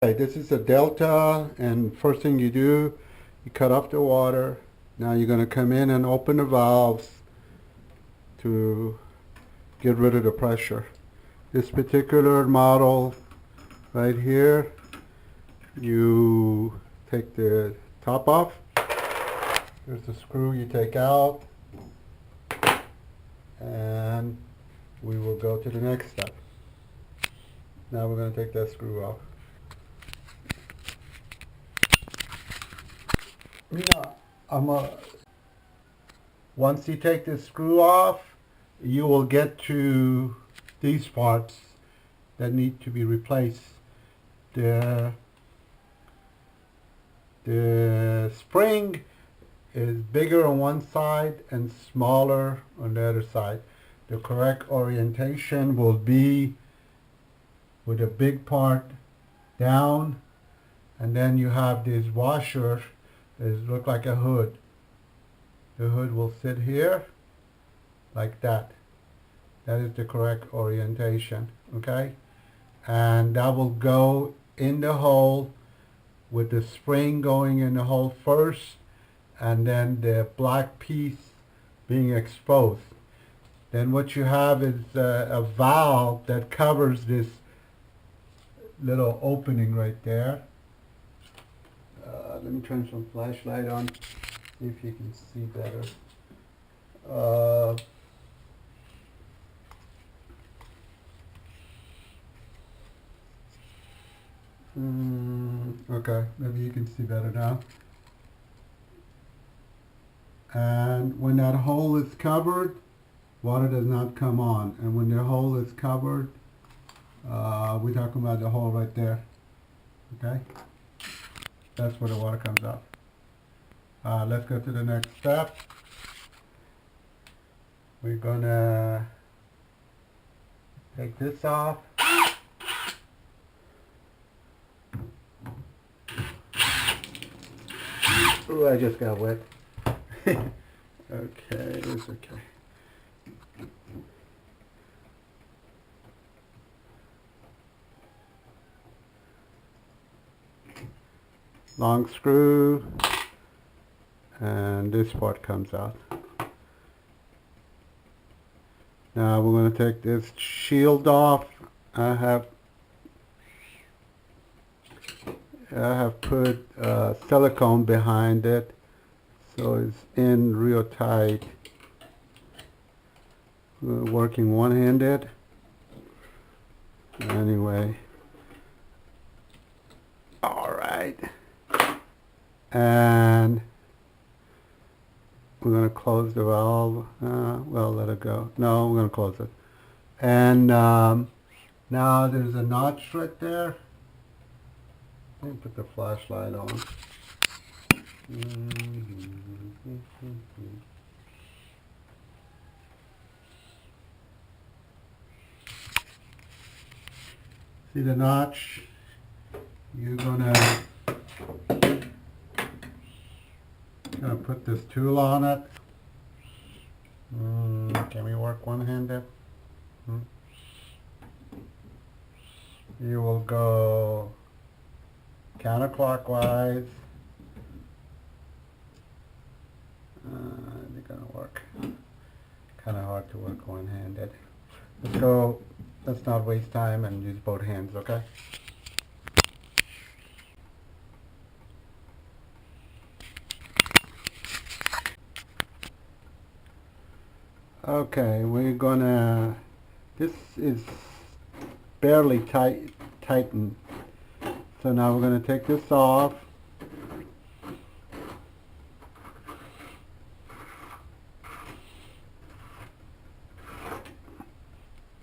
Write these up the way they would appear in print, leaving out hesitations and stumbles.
Okay, this is a delta, and first thing you do, you cut off the water. Now you're going to come in and open the valves to get rid of the pressure. This particular model right here, you take the top off. There's the screw you take out, and we will go to the next step. Now we're going to take that screw off. Once you take the screw off, you will get to these parts that need to be replaced. The spring is bigger on one side and smaller on the other side. The correct orientation will be with a big part down, and then you have this washer that look like a hood. The hood will sit here like that. That is the correct orientation, okay? And that will go in the hole with the spring going in the hole first, and then the black piece being exposed. Then what you have is a valve that covers this little opening right there. Let me turn some flashlight on, see if you can see better. Okay, maybe you can see better now. And when that hole is covered, water does not come on. And when the hole is covered, we're talking about the hole right there. Okay? That's where the water comes out. Let's go to the next step. We're gonna take this off. Oh, I just got wet. Okay, it's okay. Long screw, and this part comes out. Now we're going to take this shield off. I have put silicone behind it, so it's in real tight. We're working one-handed. Anyway, all right. And we're going to close the valve. Well, let it go. No, we're going to close it. And now there's a notch right there. Let me put the flashlight on. See the notch? You're gonna put this tool on it. Can we work one-handed? You will go counterclockwise. They're gonna work. Kind of hard to work one-handed. Let's go. Let's not waste time and use both hands, okay? Okay, we're gonna. This is barely tightened. So now we're gonna take this off.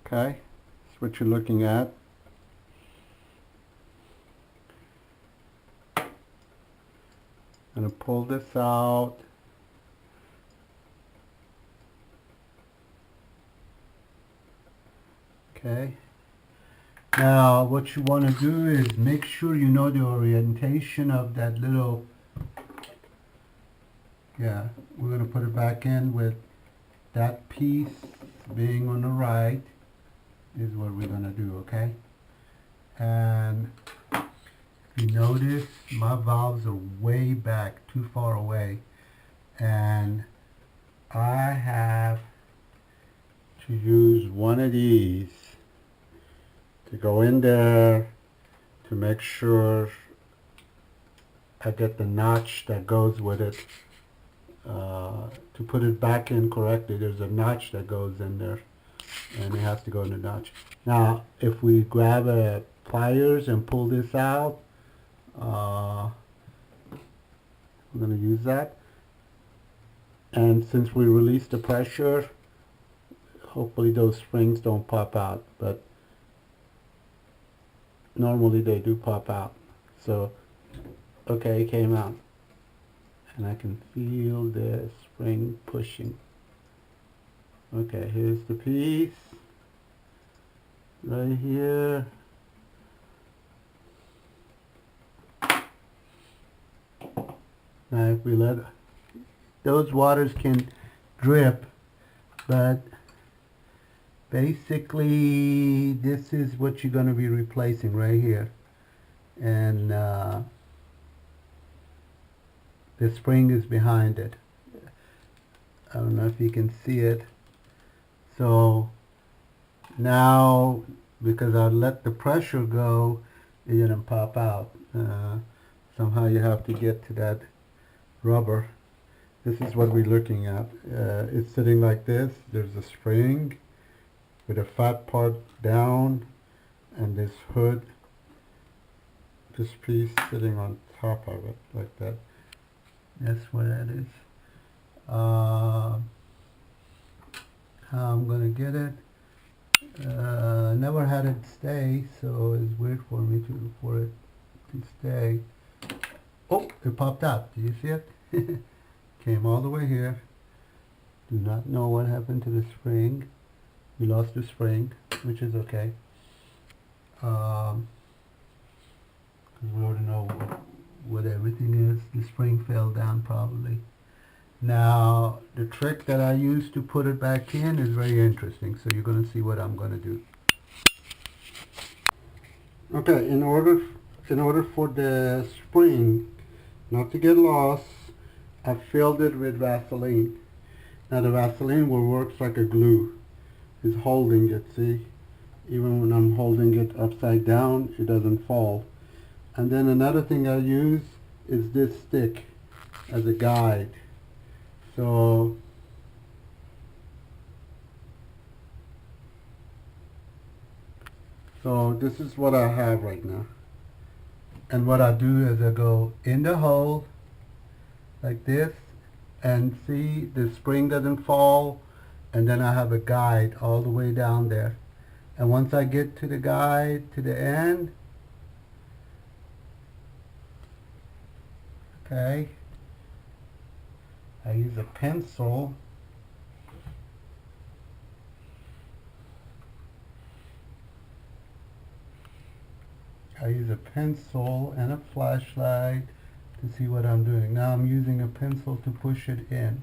Okay, that's what you're looking at. I'm gonna pull this out. Okay. Now what you want to do is make sure you know the orientation of that little, yeah, we're going to put it back in with that piece being on the right is what we're going to do, okay? And you notice my valves are way back, too far away, and I have to use one of these to go in there to make sure I get the notch that goes with it. To put it back in correctly, there's a notch that goes in there, and it has to go in the notch. Now, if we grab a pliers and pull this out, I'm going to use that. And since we release the pressure, hopefully those springs don't pop out, but normally they do pop out. So, okay, it came out. And I can feel the spring pushing. Okay, here's the piece. Right here. Now if we let, those waters can drip, but basically this is what you're going to be replacing right here. And the spring is behind it. I don't know if you can see it. So now, because I let the pressure go, it didn't pop out. Somehow you have to get to that rubber. This is what we're looking at. It's sitting like this. There's a spring with a fat part down and this hood, this piece sitting on top of it like that. That's what that is. How I'm gonna get it? Never had it stay, so it's weird for me for it to stay. Oh, it popped out. Do you see it? Came all the way here. Do not know what happened to the spring. We lost the spring, which is okay. Because we already know what everything is. The spring fell down probably. Now, the trick that I use to put it back in is very interesting, so you're going to see what I'm going to do. Okay, in order for the spring not to get lost, I filled it with Vaseline. Now the Vaseline works like a glue. It's holding it, see? Even when I'm holding it upside down, it doesn't fall. And then another thing I use is this stick as a guide. So this is what I have right now. And what I do is I go in the hole like this, and see the spring doesn't fall, and then I have a guide all the way down there. And once I get to the guide to the end, okay, I use a pencil. I use a pencil and a flashlight to see what I'm doing. Now I'm using a pencil to push it in.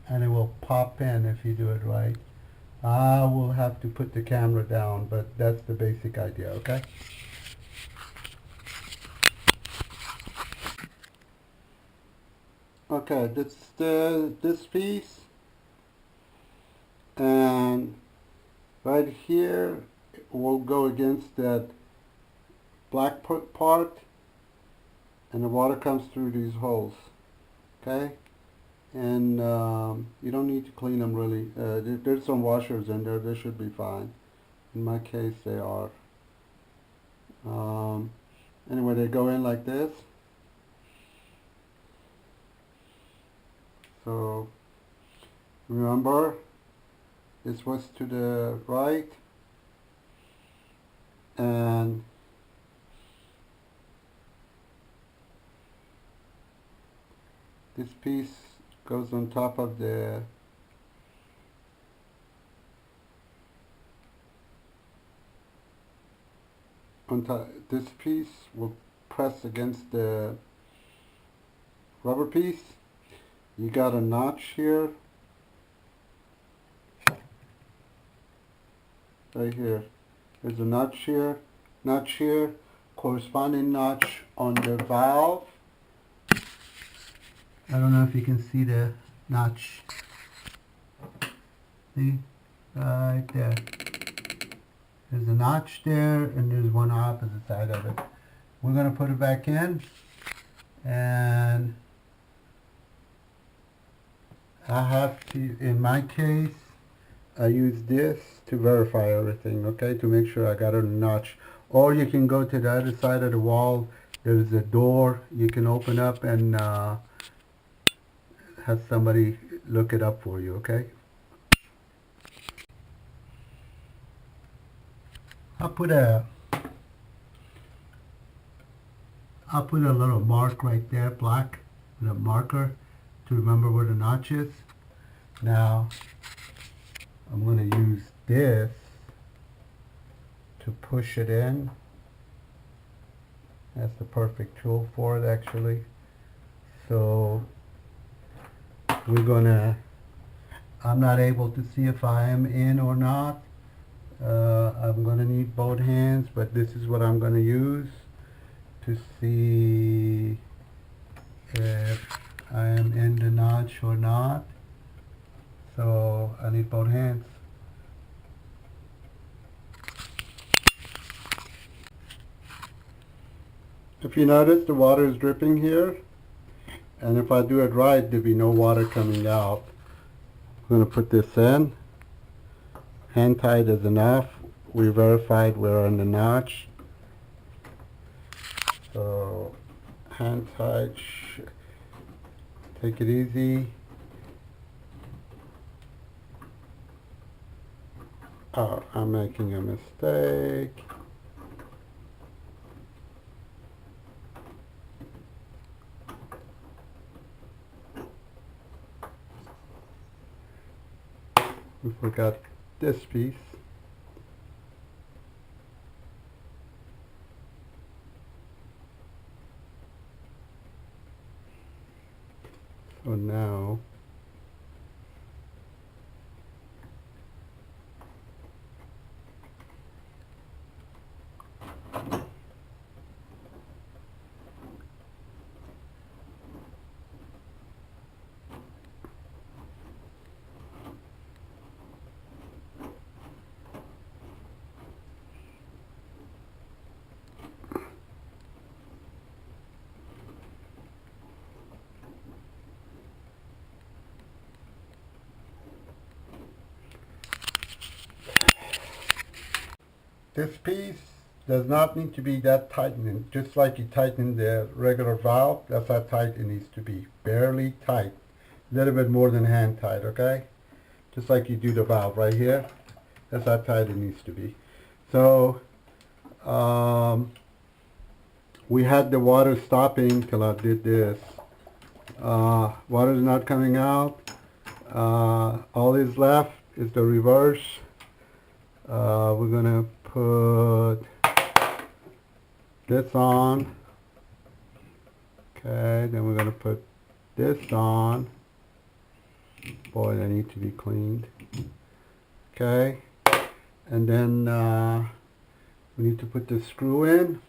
And it will pop in if you do it right. I will have to put the camera down, but that's the basic idea, okay? Okay, this piece, and right here will go against that black part, and the water comes through these holes, okay? And you don't need to clean them really. There's some washers in there, they should be fine. In my case they are. Anyway, they go in like this. So remember, this was to the right, and this piece goes on top of the this piece will press against the rubber piece. You got a notch here, right here, There's a notch here, corresponding notch on the valve. I don't know if you can see the notch. See? Right there. There's a notch there, and there's one opposite side of it. We're going to put it back in, and I have to, in my case, I use this to verify everything, okay, to make sure I got a notch. Or you can go to the other side of the wall. There's a door you can open up and have somebody look it up for you, okay? I'll put a little mark right there, black, with a marker to remember where the notch is. Now, I'm going to use this to push it in. That's the perfect tool for it, actually. So, I'm not able to see if I am in or not. I'm going to need both hands, but this is what I'm going to use to see if I am in the notch or not. So I need both hands. If you notice, the water is dripping here, and if I do it right, there'll be no water coming out. I'm going to put this in. Hand tight is enough. We verified we're on the notch. So hand tight. Take it easy. Oh, I'm making a mistake. We forgot this piece. So now this piece does not need to be that tightened. Just like you tighten the regular valve, that's how tight it needs to be. Barely tight. A little bit more than hand tight, okay? Just like you do the valve right here. That's how tight it needs to be. So, we had the water stopping till I did this. Water is not coming out. All is left is the reverse. We're gonna put this on. Okay, then we're gonna put this on. Boy, they need to be cleaned. Okay, and then we need to put the screw in.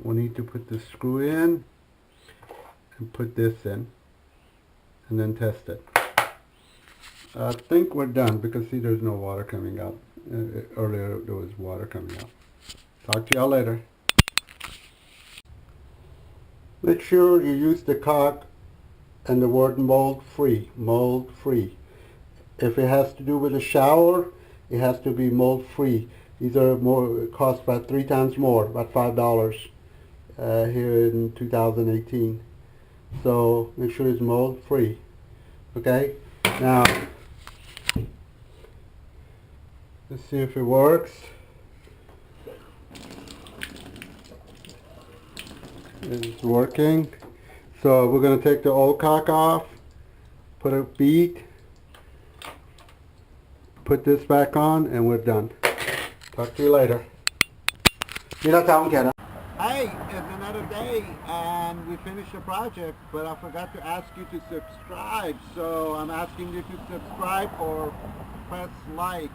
We need to put the screw in and put this in and then test it. I think we're done because see there's no water coming out. Earlier there was water coming out. Talk to y'all later. Make sure you use the caulk and the word mold free. Mold free. If it has to do with a shower, it has to be mold free. These are more, cost about 3 times more, about $5 here in 2018. So make sure it's mold free. Okay? Now, let's see if it works. It's working. So we're going to take the old caulk off, put a bead, put this back on, and we're done. Talk to you later. Hey, and another day and we finished the project, but I forgot to ask you to subscribe. So I'm asking you to subscribe or press like,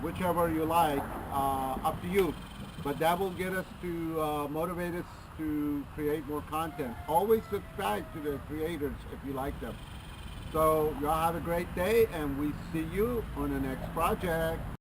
whichever you like, up to you. But that will get us to motivate us to create more content. Always subscribe to the creators if you like them. So y'all have a great day and we see you on the next project.